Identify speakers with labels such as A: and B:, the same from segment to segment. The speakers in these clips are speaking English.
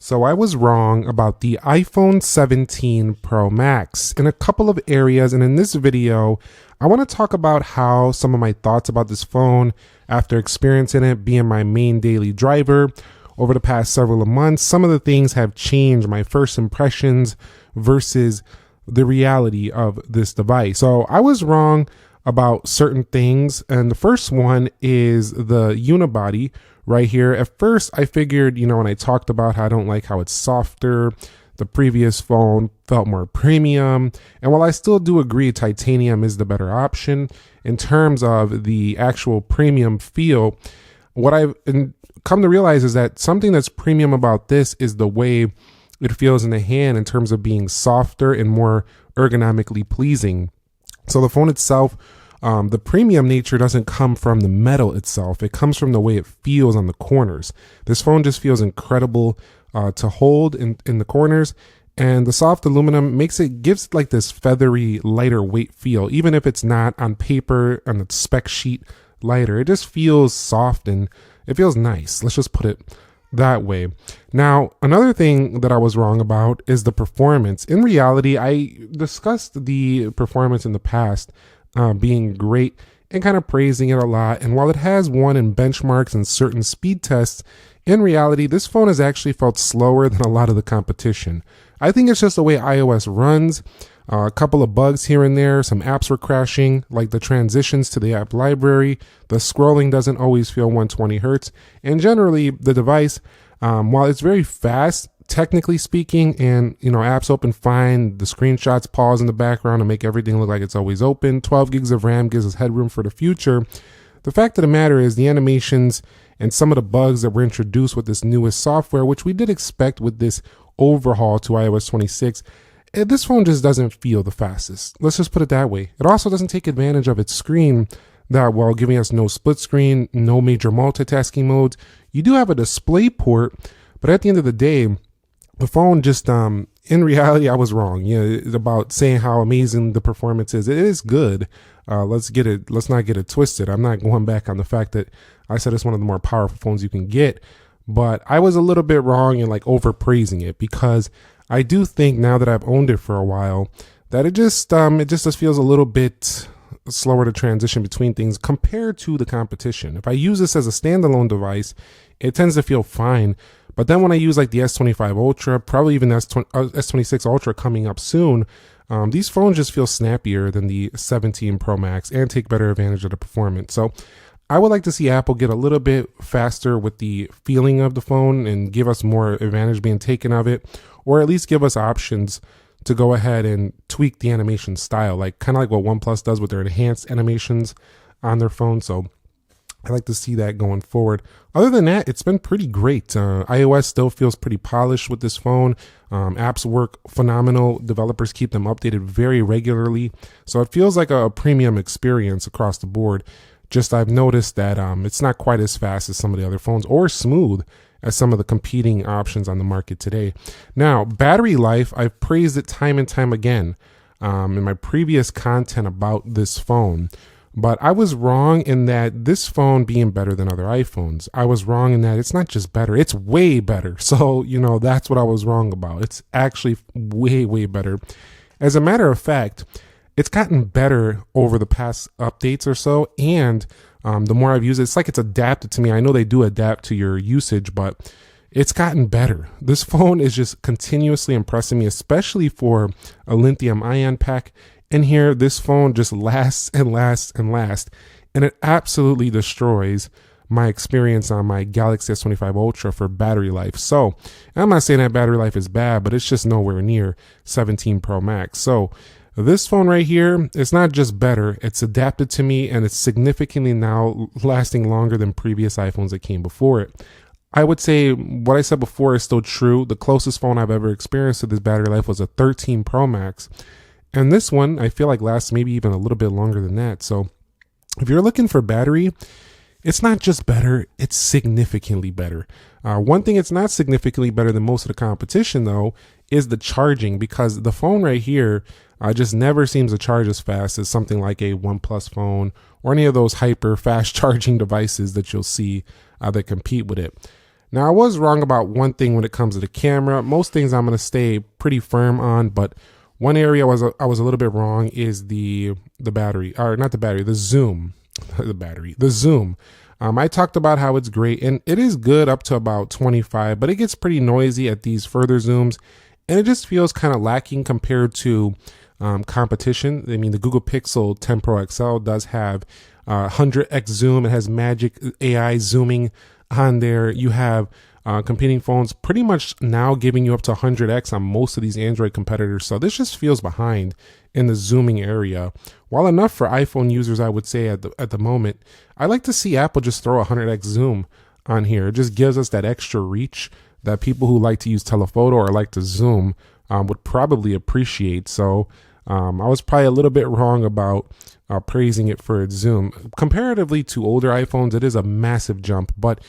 A: So I was wrong about the iPhone 17 Pro Max in a couple of areas, and in this video I want to talk about how some of my thoughts about this phone after experiencing it being my main daily driver over the past several months. Some of the things have changed my first impressions versus the reality of this device. So I was wrong about certain things, and the first one is the unibody right here. At first I figured, when I talked about how I don't like how it's softer, the previous phone felt more premium, and while I still do agree titanium is the better option in terms of the actual premium feel, what I've come to realize is that something that's premium about this is the way it feels in the hand in terms of being softer and more ergonomically pleasing. So the phone itself, the premium nature doesn't come from the metal itself. It comes from the way it feels on the corners. This phone just feels incredible to hold in the corners, and the soft aluminum gives like this feathery, lighter weight feel. Even if it's not on paper, on the spec sheet lighter, it just feels soft and it feels nice. Let's just put it that way. Now, another thing that I was wrong about is the performance. In reality, I discussed the performance in the past being great and kind of praising it a lot. And while it has won in benchmarks and certain speed tests, in reality, this phone has actually felt slower than a lot of the competition. I think it's just the way iOS runs. A couple of bugs here and there. Some apps were crashing, like the transitions to the app library. The scrolling doesn't always feel 120 hertz. And generally, the device, while it's very fast, technically speaking, and apps open fine, the screenshots pause in the background to make everything look like it's always open. 12 gigs of RAM gives us headroom for the future. The fact of the matter is the animations and some of the bugs that were introduced with this newest software, which we did expect with this overhaul to iOS 26, this phone just doesn't feel the fastest. Let's just put it that way. It also doesn't take advantage of its screen that well, giving us no split screen, no major multitasking modes. You do have a display port, but at the end of the day, the phone just, in reality, I was wrong. About saying how amazing the performance is. It is good. Let's not get it twisted. I'm not going back on the fact that I said it's one of the more powerful phones you can get, but I was a little bit wrong in overpraising it, because I do think now that I've owned it for a while that it just feels a little bit slower to transition between things compared to the competition. If I use this as a standalone device, it tends to feel fine. But then when I use the S25 Ultra, probably even S26 Ultra coming up soon, these phones just feel snappier than the 17 Pro Max and take better advantage of the performance. So I would like to see Apple get a little bit faster with the feeling of the phone and give us more advantage being taken of it, or at least give us options to go ahead and tweak the animation style, kind of like what OnePlus does with their enhanced animations on their phone. So I like to see that going forward. Other than that, it's been pretty great. iOS still feels pretty polished with this phone. Apps work phenomenal. Developers keep them updated very regularly. So it feels like a premium experience across the board. Just I've noticed that it's not quite as fast as some of the other phones or smooth as some of the competing options on the market today. Now, battery life, I've praised it time and time again in my previous content about this phone. But I was wrong in that this phone being better than other iPhones. I was wrong in that it's not just better, it's way better. So, that's what I was wrong about. It's actually way, way better. As a matter of fact, it's gotten better over the past updates or so. And the more I've used it, it's like it's adapted to me. I know they do adapt to your usage, but it's gotten better. This phone is just continuously impressing me, especially for a lithium ion pack. And here, this phone just lasts and lasts and lasts, and it absolutely destroys my experience on my Galaxy S25 Ultra for battery life. So I'm not saying that battery life is bad, but it's just nowhere near 17 Pro Max. So this phone right here, it's not just better, it's adapted to me, and it's significantly now lasting longer than previous iPhones that came before it. I would say what I said before is still true. The closest phone I've ever experienced to this battery life was a 13 Pro Max. And this one, I feel like lasts maybe even a little bit longer than that. So if you're looking for battery, it's not just better, it's significantly better. One thing it's not significantly better than most of the competition, though, is the charging, because the phone right here just never seems to charge as fast as something like a OnePlus phone or any of those hyper fast charging devices that you'll see that compete with it. Now, I was wrong about one thing when it comes to the camera. Most things I'm going to stay pretty firm on, but one area I was a little bit wrong is the battery, or not the battery, the zoom, the zoom. I talked about how it's great, and it is good up to about 25, but it gets pretty noisy at these further zooms, and it just feels kind of lacking compared to competition. I mean, the Google Pixel 10 Pro XL does have 100x zoom. It has magic AI zooming on there. You have competing phones pretty much now giving you up to 100x on most of these Android competitors. So this just feels behind in the zooming area. While enough for iPhone users, I would say at the moment, I like to see Apple just throw a 100x zoom on here. It just gives us that extra reach that people who like to use telephoto or like to zoom would probably appreciate. So I was probably a little bit wrong about praising it for its zoom. Comparatively to older iPhones, it is a massive jump, but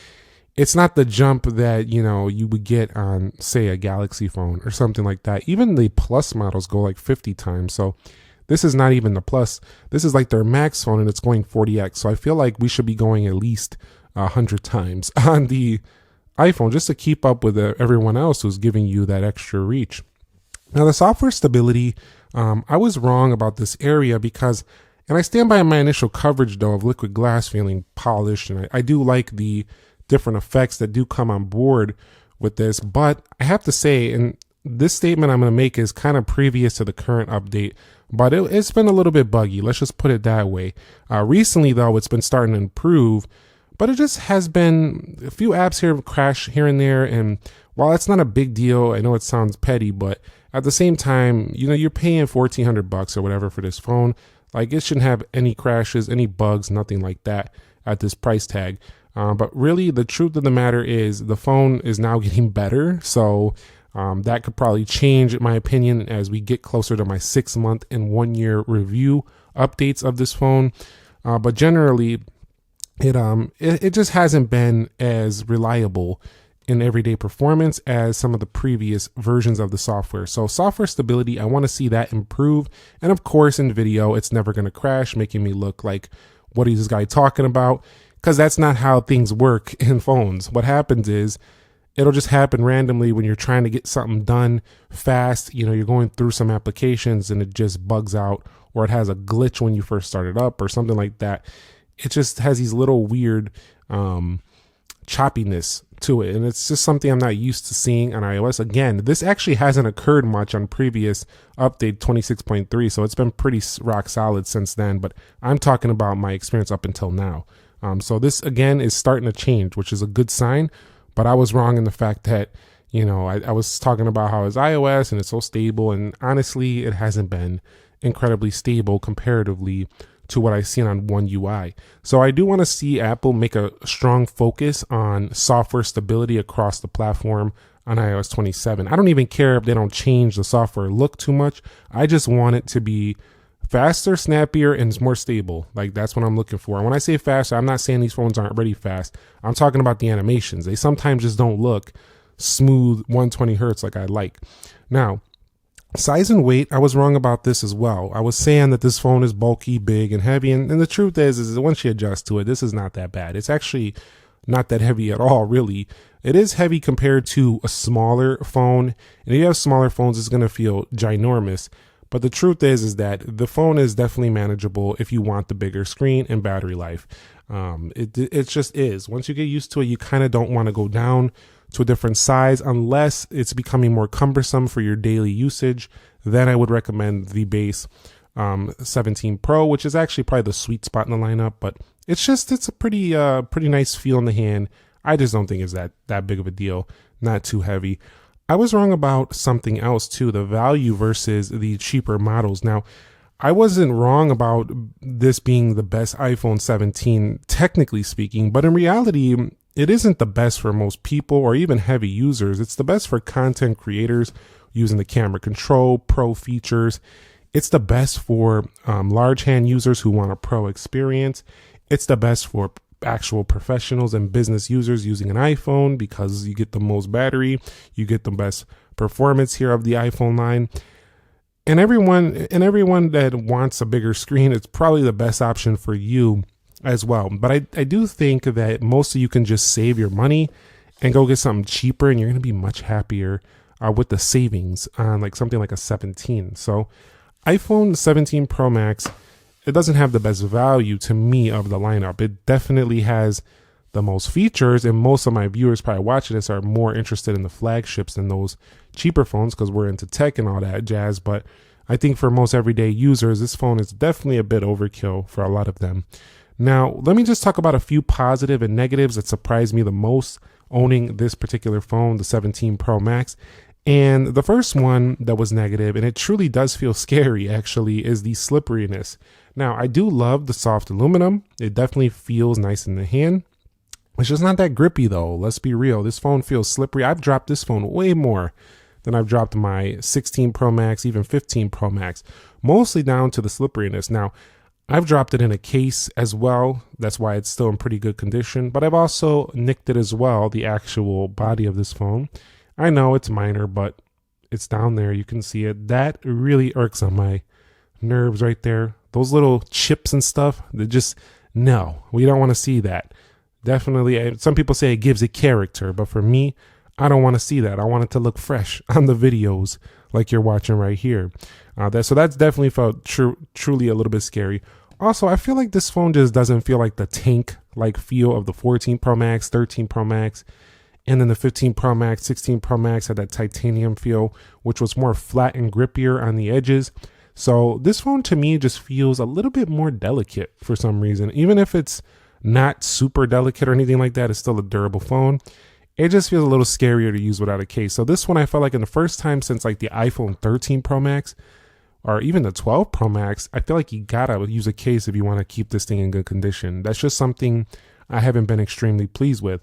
A: it's not the jump that, you know, you would get on, say, a Galaxy phone or something like that. Even the Plus models go like 50 times. So this is not even the Plus. This is like their Max phone, and it's going 40x. So I feel like we should be going at least 100 times on the iPhone just to keep up with everyone else who's giving you that extra reach. Now, the software stability, I was wrong about this area because, and I stand by my initial coverage though of liquid glass feeling polished, and I do like the different effects that do come on board with this, but I have to say, and this statement I'm going to make is kind of previous to the current update, but it's been a little bit buggy. Let's just put it that way. Recently though, it's been starting to improve, but it just has been a few apps here crash here and there. And while it's not a big deal, I know it sounds petty, but at the same time, you know, you're paying $1,400 or whatever for this phone. Like, it shouldn't have any crashes, any bugs, nothing like that at this price tag. But really, the truth of the matter is the phone is now getting better. So that could probably change, in my opinion, as we get closer to my 6-month and 1-year review updates of this phone. But generally, it just hasn't been as reliable in everyday performance as some of the previous versions of the software. So software stability, I want to see that improve. And of course, in video, it's never going to crash, making me look like, what is this guy talking about? Because that's not how things work in phones. What happens is it'll just happen randomly when you're trying to get something done fast. You know, you're going through some applications and it just bugs out, or it has a glitch when you first start it up or something like that. It just has these little weird choppiness to it. And it's just something I'm not used to seeing on iOS. Again, this actually hasn't occurred much on previous update 26.3. So it's been pretty rock solid since then. But I'm talking about my experience up until now. So this, again, is starting to change, which is a good sign. But I was wrong in the fact that, you know, I was talking about how it's iOS and it's so stable. And honestly, it hasn't been incredibly stable comparatively to what I've seen on One UI. So I do want to see Apple make a strong focus on software stability across the platform on iOS 27. I don't even care if they don't change the software look too much. I just want it to be faster, snappier, and more stable. Like, that's what I'm looking for. And when I say faster, I'm not saying these phones aren't already fast. I'm talking about the animations. They sometimes just don't look smooth 120 hertz like I like. Now, size and weight, I was wrong about this as well. I was saying that this phone is bulky, big, and heavy. And the truth is once you adjust to it, this is not that bad. It's actually not that heavy at all, really. It is heavy compared to a smaller phone. And if you have smaller phones, it's going to feel ginormous. But the truth is that the phone is definitely manageable if you want the bigger screen and battery life. It just is. Once you get used to it, you kind of don't want to go down to a different size unless it's becoming more cumbersome for your daily usage. Then I would recommend the base 17 Pro, which is actually probably the sweet spot in the lineup. But it's a pretty nice feel in the hand. I just don't think it's that big of a deal. Not too heavy. I was wrong about something else too, the value versus the cheaper models. Now, I wasn't wrong about this being the best iPhone 17, technically speaking, but in reality, it isn't the best for most people or even heavy users. It's the best for content creators using the camera control, pro features. It's the best for large hand users who want a pro experience. It's the best for actual professionals and business users using an iPhone because you get the most battery, you get the best performance here of the iPhone line. And everyone that wants a bigger screen, it's probably the best option for you as well. But I do think that most of you can just save your money and go get something cheaper, and you're going to be much happier with the savings on like something like a 17. So iPhone 17 Pro Max, it doesn't have the best value to me of the lineup. It definitely has the most features, and most of my viewers probably watching this are more interested in the flagships than those cheaper phones because we're into tech and all that jazz. But I think for most everyday users, this phone is definitely a bit overkill for a lot of them. Now, let me just talk about a few positive and negatives that surprised me the most owning this particular phone, the 17 Pro Max. And the first one that was negative, and it truly does feel scary actually, is the slipperiness. Now, I do love the soft aluminum. It definitely feels nice in the hand. It's just not that grippy though. Let's be real. This phone feels slippery. I've dropped this phone way more than I've dropped my 16 Pro Max, even 15 Pro Max, mostly down to the slipperiness. Now, I've dropped it in a case as well. That's why it's still in pretty good condition, but I've also nicked it as well, the actual body of this phone. I know it's minor, but it's down there. You can see it. That really irks on my nerves right there. Those little chips and stuff, they just, no, we don't want to see that. Definitely, some people say it gives it character, but for me, I don't want to see that. I want it to look fresh on the videos like you're watching right here. So that's definitely felt truly a little bit scary. Also, I feel like this phone just doesn't feel like the tank-like feel of the 14 Pro Max, 13 Pro Max, and then the 15 Pro Max, 16 Pro Max had that titanium feel, which was more flat and grippier on the edges. So this phone to me just feels a little bit more delicate for some reason. Even if it's not super delicate or anything like that, it's still a durable phone. It just feels a little scarier to use without a case. So this one I felt like in the first time since like the iPhone 13 Pro Max or even the 12 Pro Max, I feel like you gotta use a case if you want to keep this thing in good condition. That's just something I haven't been extremely pleased with.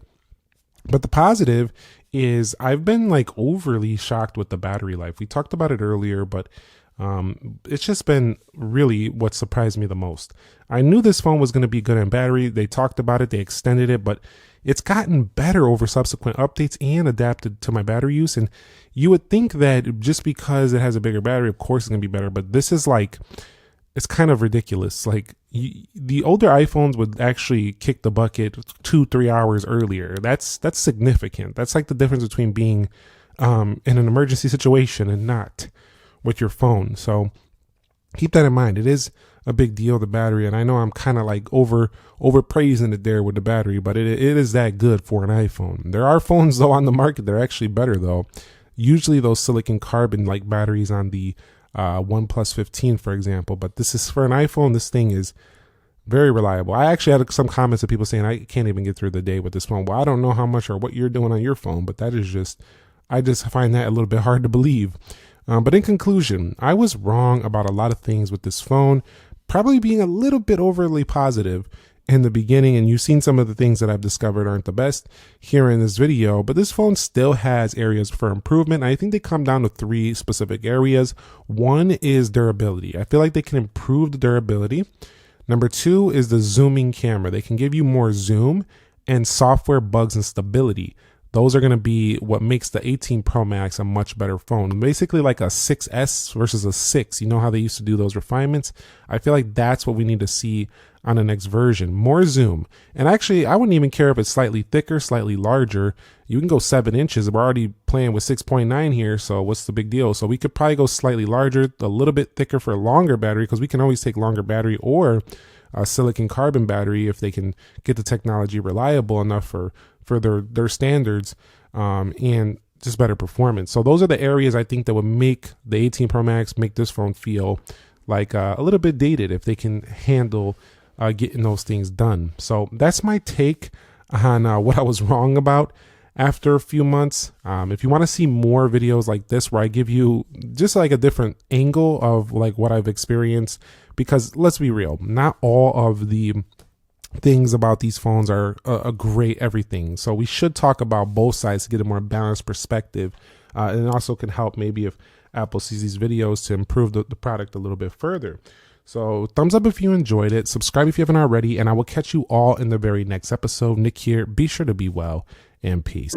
A: But the positive is I've been like overly shocked with the battery life. We talked about it earlier, but it's just been really what surprised me the most. I knew this phone was going to be good in battery. They talked about it, they extended it, but it's gotten better over subsequent updates and adapted to my battery use. And you would think that just because it has a bigger battery, of course it's going to be better, but this is like, it's kind of ridiculous. Like the older iPhones would actually kick the bucket 2-3 hours earlier. That's significant. That's like the difference between being in an emergency situation and not with your phone. So keep that in mind. It is a big deal, the battery, and I know I'm kind of like overpraising it there with the battery, but it is that good for an iPhone. There are phones though on the market that are actually better though. Usually those silicon carbon like batteries on the OnePlus 15, for example, but this is for an iPhone. This thing is very reliable. I actually had some comments of people saying I can't even get through the day with this phone. Well, I don't know how much or what you're doing on your phone, but that is just, I just find that a little bit hard to believe. But in conclusion, I was wrong about a lot of things with this phone, probably being a little bit overly positive in the beginning, and you've seen some of the things that I've discovered aren't the best here in this video, but this phone still has areas for improvement. I think they come down to 3 specific areas. One is durability. I feel like they can improve the durability. Number 2 is the zooming camera. They can give you more zoom and software bugs and stability. Those are going to be what makes the 18 Pro Max a much better phone. Basically like a 6S versus a 6. You know how they used to do those refinements? I feel like that's what we need to see on the next version. More zoom. And actually, I wouldn't even care if it's slightly thicker, slightly larger. You can go 7 inches. We're already playing with 6.9 here, so what's the big deal? So we could probably go slightly larger, a little bit thicker for a longer battery, because we can always take longer battery or a silicon carbon battery if they can get the technology reliable enough for their standards, and just better performance. So those are the areas I think that would make the 18 Pro Max make this phone feel like a little bit dated if they can handle getting those things done. So that's my take on what I was wrong about after a few months. If you want to see more videos like this where I give you just like a different angle of like what I've experienced, because let's be real, not all of the things about these phones are a great everything. So we should talk about both sides to get a more balanced perspective. And it also can help maybe if Apple sees these videos to improve the product a little bit further. So thumbs up if you enjoyed it. Subscribe if you haven't already. And I will catch you all in the very next episode. Nick here. Be sure to be well and peace.